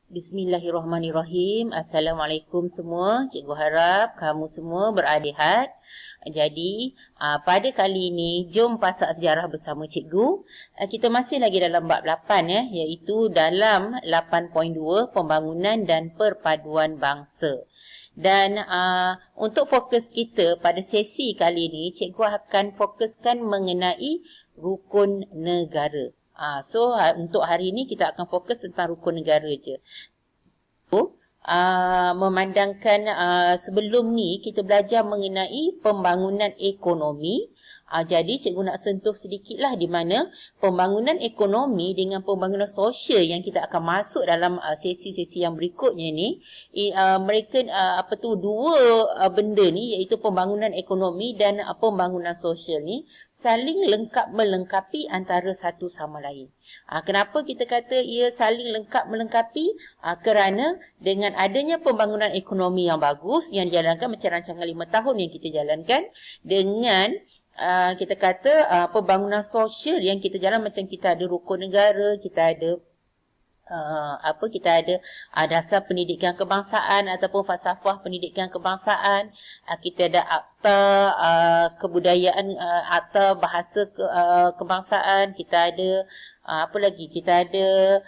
Bismillahirrahmanirrahim. Assalamualaikum semua. Cikgu harap kamu semua beradihat. Jadi, pada kali ini, jom pasak sejarah bersama cikgu. Kita masih lagi dalam bab 8, iaitu dalam 8.2, pembangunan dan perpaduan bangsa. Dan untuk fokus kita pada sesi kali ini, cikgu akan fokuskan mengenai rukun negara. Untuk hari ini kita akan fokus tentang rukun negara je. Memandangkan sebelum ni kita belajar mengenai pembangunan ekonomi. Jadi cikgu nak sentuh sedikitlah di mana pembangunan ekonomi dengan pembangunan sosial yang kita akan masuk dalam sesi-sesi yang berikutnya ni, mereka dua benda ni, iaitu pembangunan ekonomi dan pembangunan sosial ni saling lengkap melengkapi antara satu sama lain. Kenapa kita kata ia saling lengkap melengkapi? Kerana dengan adanya pembangunan ekonomi yang bagus yang dijalankan macam rancangan 5 tahun yang kita jalankan, dengan kita kata pembangunan sosial yang kita jalan, macam kita ada rukun negara, kita ada kita ada dasar pendidikan kebangsaan ataupun falsafah pendidikan kebangsaan, kita ada akta kebudayaan, akta bahasa kebangsaan, kita ada kita ada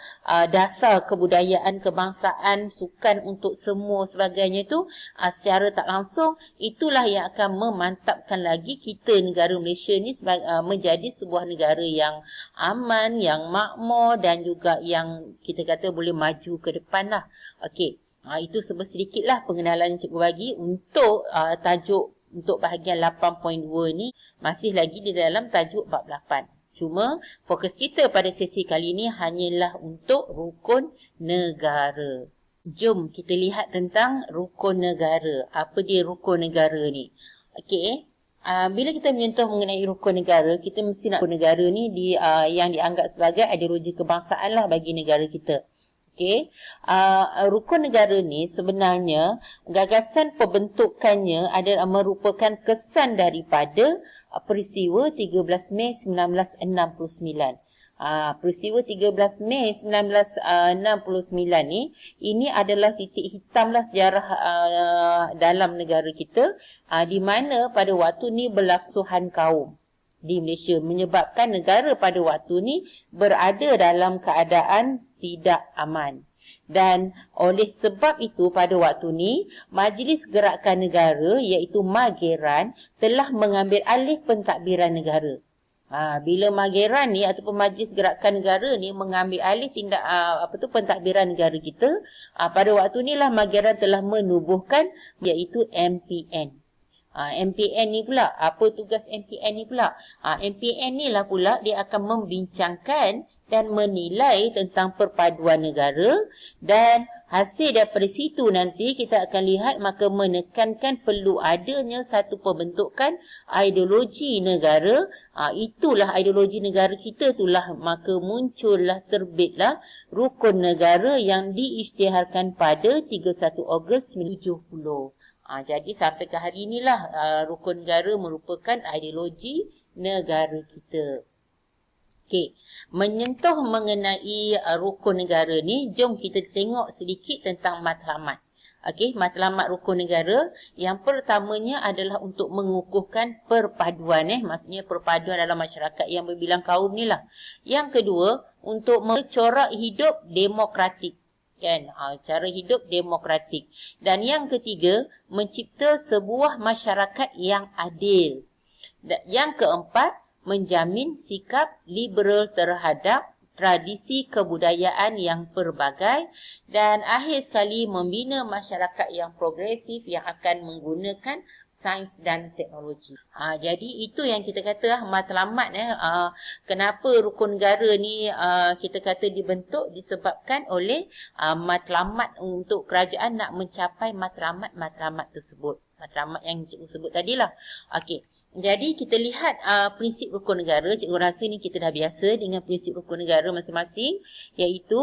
dasar kebudayaan kebangsaan, sukan untuk semua sebagainya tu. Secara tak langsung, itulah yang akan memantapkan lagi kita negara Malaysia ni menjadi sebuah negara yang aman, yang makmur dan juga yang kita kata boleh maju ke depan lah. Okey, itu sedikit lah pengenalan yang cikgu bagi untuk tajuk untuk bahagian 8.2 ni, masih lagi di dalam tajuk bab 8. Cuma fokus kita pada sesi kali ini hanyalah untuk rukun negara. Jom kita lihat tentang rukun negara. Apa dia rukun negara ni? Okey, bila kita menyentuh mengenai rukun negara, kita mesti nak rukun negara ni yang dianggap sebagai ideologi kebangsaan lah bagi negara kita. Okey, rukun negara ni sebenarnya gagasan pembentukannya adalah merupakan kesan daripada peristiwa 13 Mei 1969. Peristiwa 13 Mei 1969 ni, ini adalah titik hitam lah sejarah dalam negara kita, di mana pada waktu ni berlaksuhan kaum di Malaysia, menyebabkan negara pada waktu ni berada dalam keadaan tidak aman. Dan oleh sebab itu pada waktu ni, Majlis Gerakan Negara iaitu Mageran telah mengambil alih pentadbiran negara. Bila Mageran ni ataupun Majlis Gerakan Negara ni mengambil alih pentadbiran negara kita, pada waktu ni lah Mageran telah menubuhkan iaitu MPN. MPN ni pula, apa tugas MPN ni pula? MPN ni lah pula dia akan membincangkan dan menilai tentang perpaduan negara, dan hasil daripada situ nanti kita akan lihat maka menekankan perlu adanya satu pembentukan ideologi negara. Itulah ideologi negara kita itulah maka muncullah, terbitlah rukun negara yang diisytiharkan pada 31 Ogos 1970. Jadi sampai ke hari inilah rukun negara merupakan ideologi negara kita. Okey, menyentuh mengenai rukun negara ni, jom kita tengok sedikit tentang matlamat. Okey, matlamat rukun negara yang pertamanya adalah untuk mengukuhkan perpaduan, maksudnya perpaduan dalam masyarakat yang berbilang kaum ni lah. Yang kedua, untuk mencorak hidup demokratik. Cara hidup demokratik. Dan yang ketiga, mencipta sebuah masyarakat yang adil. Dan yang keempat, menjamin sikap liberal terhadap tradisi kebudayaan yang pelbagai, dan akhir sekali membina masyarakat yang progresif yang akan menggunakan sains dan teknologi. Jadi itu yang kita kata matlamat. Kenapa rukun negara ni kita kata dibentuk disebabkan oleh matlamat untuk kerajaan nak mencapai matlamat tersebut. Matlamat yang cikgu sebut tadilah. Okey. Jadi kita lihat prinsip rukun negara. Cikgu rasa ni kita dah biasa dengan prinsip rukun negara masing-masing. Iaitu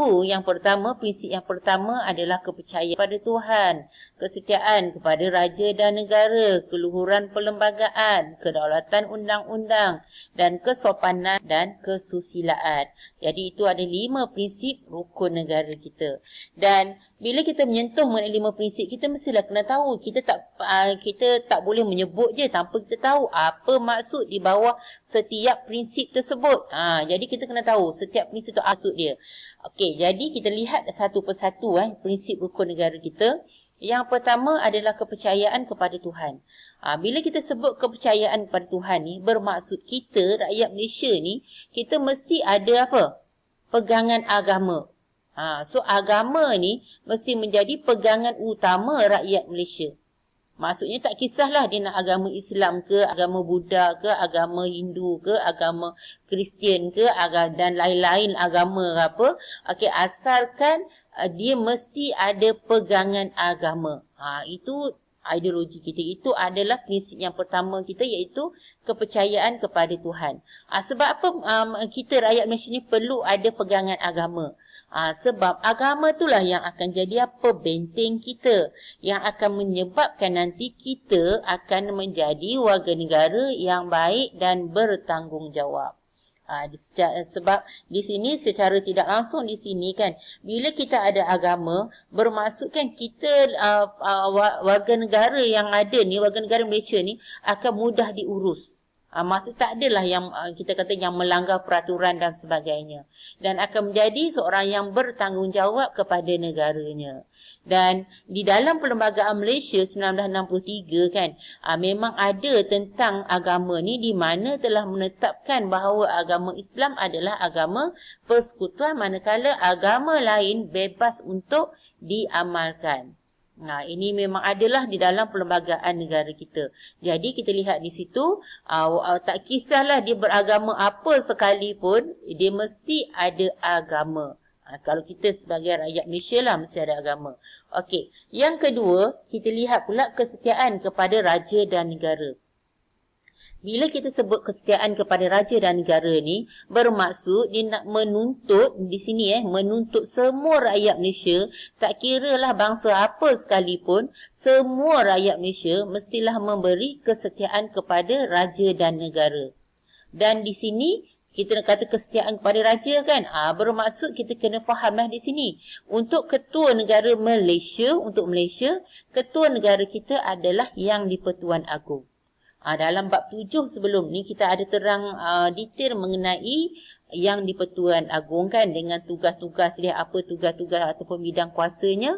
prinsip yang pertama adalah kepercayaan pada Tuhan, kesetiaan kepada raja dan negara, keluhuran perlembagaan, kedaulatan undang-undang, dan kesopanan dan kesusilaan. Jadi itu ada 5 prinsip rukun negara kita. Dan bila kita menyentuh mengenai 5 prinsip, kita mestilah kena tahu. Kita tak boleh menyebut je tanpa kita tahu apa maksud di bawah setiap prinsip tersebut. Jadi kita kena tahu setiap prinsip itu maksud dia. Okey, jadi kita lihat satu persatu prinsip rukun negara kita. Yang pertama adalah kepercayaan kepada Tuhan. Bila kita sebut kepercayaan kepada Tuhan ni, bermaksud kita, rakyat Malaysia ni, kita mesti ada apa? Pegangan agama. So, agama ni mesti menjadi pegangan utama rakyat Malaysia. Maksudnya tak kisahlah dia nak agama Islam ke, agama Buddha ke, agama Hindu ke, agama Kristian ke, dan lain-lain agama ke apa. Okey, asalkan dia mesti ada pegangan agama. Itu ideologi kita. Itu adalah prinsip yang pertama kita, iaitu kepercayaan kepada Tuhan. Sebab apa kita rakyat Malaysia ni perlu ada pegangan agama? Sebab agama itulah yang akan jadi apa? Benteng kita. Yang akan menyebabkan nanti kita akan menjadi warga negara yang baik dan bertanggungjawab. Sebab di sini secara tidak langsung di sini kan, bila kita ada agama, bermaksud kan kita warga negara yang ada ni, warga negara Malaysia ni akan mudah diurus. Maksud tak adalah yang kita kata yang melanggar peraturan dan sebagainya, dan akan menjadi seorang yang bertanggungjawab kepada negaranya. Dan di dalam Perlembagaan Malaysia 1963 kan, memang ada tentang agama ni, di mana telah menetapkan bahawa agama Islam adalah agama persekutuan, manakala agama lain bebas untuk diamalkan. Ini memang adalah di dalam perlembagaan negara kita. Jadi kita lihat di situ, tak kisahlah dia beragama apa sekalipun, dia mesti ada agama. Kalau kita sebagai rakyat Malaysia lah, mesti ada agama. Okey, yang kedua, kita lihat pula kesetiaan kepada raja dan negara. Bila kita sebut kesetiaan kepada raja dan negara ni, bermaksud dia nak menuntut, di sini menuntut semua rakyat Malaysia, tak kiralah bangsa apa sekalipun, semua rakyat Malaysia mestilah memberi kesetiaan kepada raja dan negara. Dan di sini, kita nak kata kesetiaan kepada raja kan, bermaksud kita kena fahamlah di sini. Untuk ketua negara Malaysia, untuk Malaysia, ketua negara kita adalah Yang di-Pertuan Agong. Dalam bab 7 sebelum ni kita ada terang detail mengenai Yang di-Pertuan Agong kan, dengan tugas-tugas dia, apa tugas-tugas ataupun bidang kuasanya.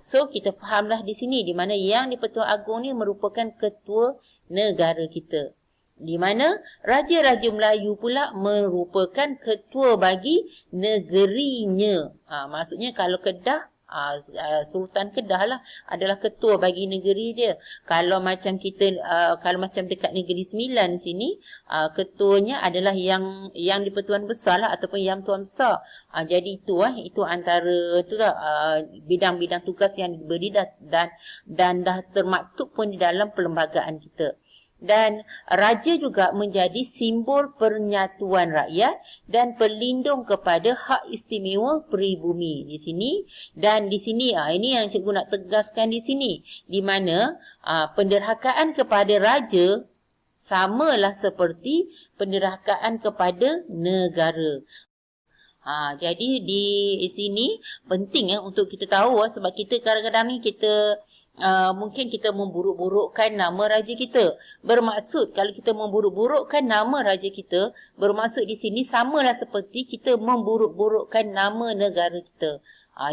So kita fahamlah di sini, di mana Yang di-Pertuan Agong ni merupakan ketua negara kita. Di mana Raja-Raja Melayu pula merupakan ketua bagi negerinya. Maksudnya kalau Kedah, Sultan Kedah lah adalah ketua bagi negeri dia. Kalau macam kita, kalau macam dekat Negeri Sembilan sini, ketuanya adalah yang di-Pertuan Besar lah, ataupun Yang Tuan Besar. Jadi itu antara itulah bidang-bidang tugas yang diberi dan dah termaktub pun di dalam perlembagaan kita. Dan raja juga menjadi simbol penyatuan rakyat dan pelindung kepada hak istimewa peribumi di sini. Dan di sini, ini yang cikgu nak tegaskan di sini, di mana penderhakaan kepada raja samalah seperti penderhakaan kepada negara. Jadi di sini penting untuk kita tahu, sebab kita kadang-kadang ni kita mungkin kita memburuk-burukkan nama raja kita. Bermaksud kalau kita memburuk-burukkan nama raja kita, bermaksud di sini samalah seperti kita memburuk-burukkan nama negara kita.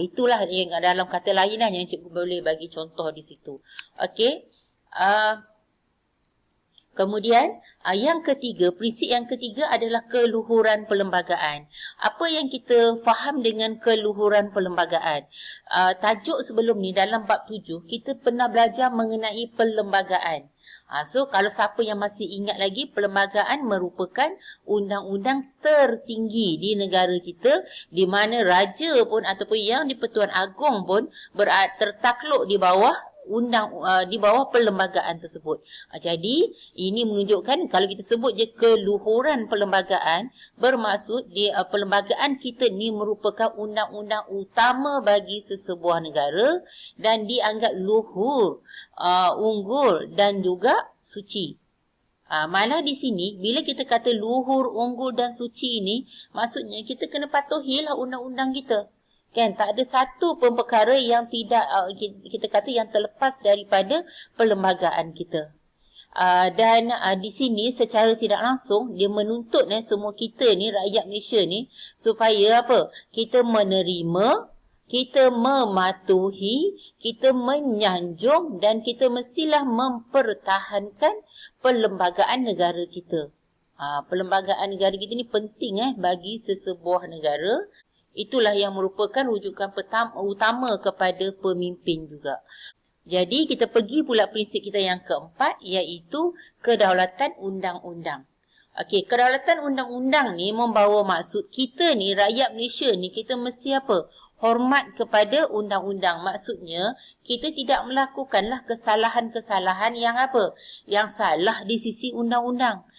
Itulah yang dalam kata lain yang cikgu boleh bagi contoh di situ. Okey. Kemudian, yang ketiga, prinsip yang ketiga adalah keluhuran perlembagaan. Apa yang kita faham dengan keluhuran perlembagaan? Tajuk sebelum ni dalam bab 7, kita pernah belajar mengenai perlembagaan. So, kalau siapa yang masih ingat lagi, perlembagaan merupakan undang-undang tertinggi di negara kita, di mana raja pun ataupun Yang di-Pertuan Agong pun tertakluk di bawah di bawah perlembagaan tersebut. Jadi ini menunjukkan kalau kita sebut je keluhuran perlembagaan, bermaksud perlembagaan kita ni merupakan undang-undang utama bagi sesebuah negara dan dianggap luhur, unggul dan juga suci. Malah di sini, bila kita kata luhur, unggul dan suci ini, maksudnya kita kena patuhilah undang-undang kita. Kan, tak ada satu pun perkara yang tidak, kita kata yang terlepas daripada perlembagaan kita. Dan di sini secara tidak langsung dia menuntut semua kita ni, rakyat Malaysia ni, supaya apa? Kita menerima, kita mematuhi, kita menyanjung dan kita mestilah mempertahankan perlembagaan negara kita. Perlembagaan negara kita ni penting bagi sesebuah negara. Itulah yang merupakan rujukan utama kepada pemimpin juga. Jadi kita pergi pula prinsip kita yang keempat, iaitu kedaulatan undang-undang. Okey, kedaulatan undang-undang ni membawa maksud kita ni, rakyat Malaysia ni, kita mesti apa? Hormat kepada undang-undang. Maksudnya, kita tidak melakukanlah kesalahan-kesalahan yang apa? Yang salah di sisi undang-undang.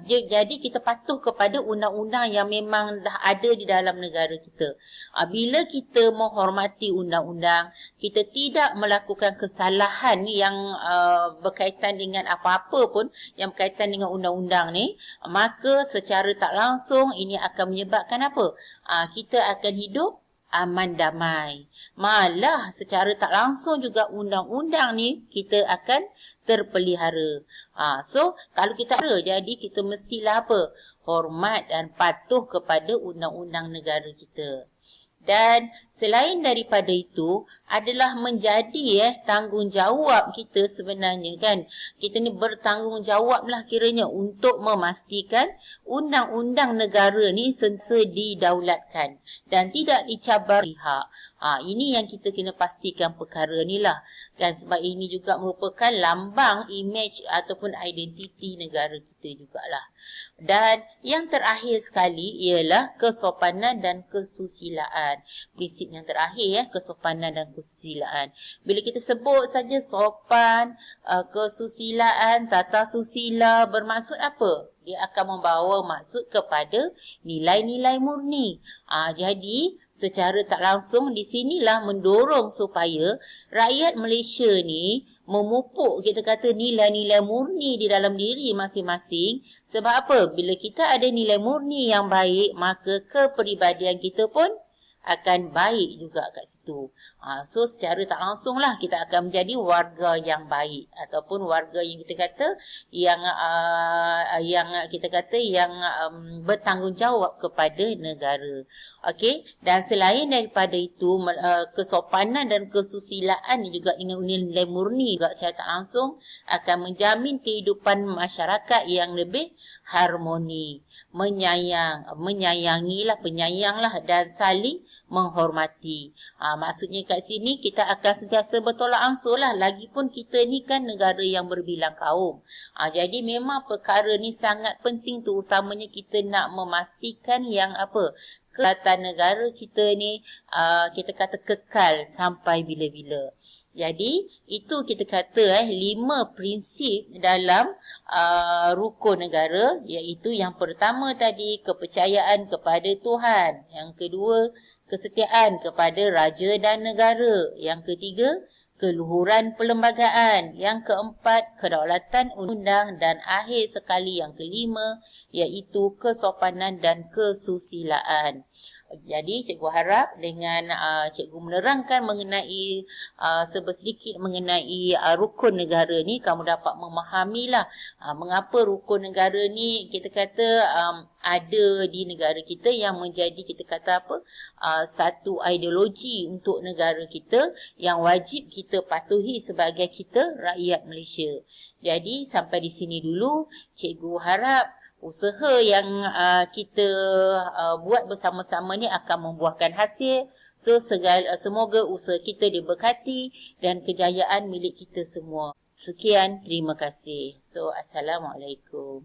Jadi kita patuh kepada undang-undang yang memang dah ada di dalam negara kita. Bila kita menghormati undang-undang, kita tidak melakukan kesalahan yang berkaitan dengan apa-apa pun yang berkaitan dengan undang-undang ni, maka secara tak langsung ini akan menyebabkan apa? Kita akan hidup aman damai. Malah secara tak langsung juga undang-undang ni kita akan terpelihara. So, kalau kita ada, jadi kita mestilah apa? Hormat dan patuh kepada undang-undang negara kita. Dan selain daripada itu, adalah menjadi tanggungjawab kita sebenarnya kan. Kita ni bertanggungjawablah kiranya untuk memastikan undang-undang negara ni sentiasa didaulatkan dan tidak dicabar pihak. Ini yang kita kena pastikan perkara ni lah. Dan sebab ini juga merupakan lambang, image ataupun identiti negara kita jugalah. Dan yang terakhir sekali ialah kesopanan dan kesusilaan. Prinsip yang terakhir kesopanan dan kesusilaan. Bila kita sebut saja sopan, kesusilaan, tata susila, bermaksud apa? Dia akan membawa maksud kepada nilai-nilai murni. Jadi secara tak langsung di sinilah mendorong supaya rakyat Malaysia ni memupuk kita kata nilai-nilai murni di dalam diri masing-masing. Sebab apa? Bila kita ada nilai murni yang baik, maka kepribadian kita pun akan baik juga kat situ. So secara tak langsung lah kita akan menjadi warga yang baik ataupun warga yang kita kata yang bertanggungjawab kepada negara. Okey, dan selain daripada itu kesopanan dan kesusilaan juga dengan nilai murni juga secara tak langsung akan menjamin kehidupan masyarakat yang lebih harmoni, menyayangilah, penyayanglah dan saling menghormati. Maksudnya kat sini kita akan sentiasa bertolak ansur lah. Lagipun kita ni kan negara yang berbilang kaum. Jadi memang perkara ni sangat penting, terutamanya kita nak memastikan yang apa? Kedaulatan negara kita ni kita kata kekal sampai bila-bila. Jadi itu kita kata 5 prinsip dalam rukun negara, iaitu yang pertama tadi kepercayaan kepada Tuhan, yang kedua kesetiaan kepada raja dan negara, yang ketiga keluhuran perlembagaan, yang keempat kedaulatan undang, dan akhir sekali yang kelima iaitu kesopanan dan kesusilaan. Jadi cikgu harap dengan cikgu menerangkan mengenai sedikit mengenai rukun negara ni, kamu dapat memahamilah mengapa rukun negara ni kita kata ada di negara kita yang menjadi kita kata apa satu ideologi untuk negara kita yang wajib kita patuhi sebagai kita rakyat Malaysia. Jadi sampai di sini dulu, cikgu harap usaha yang kita buat bersama-sama ni akan membuahkan hasil. So semoga usaha kita diberkati dan kejayaan milik kita semua. Sekian, terima kasih. So Assalamualaikum.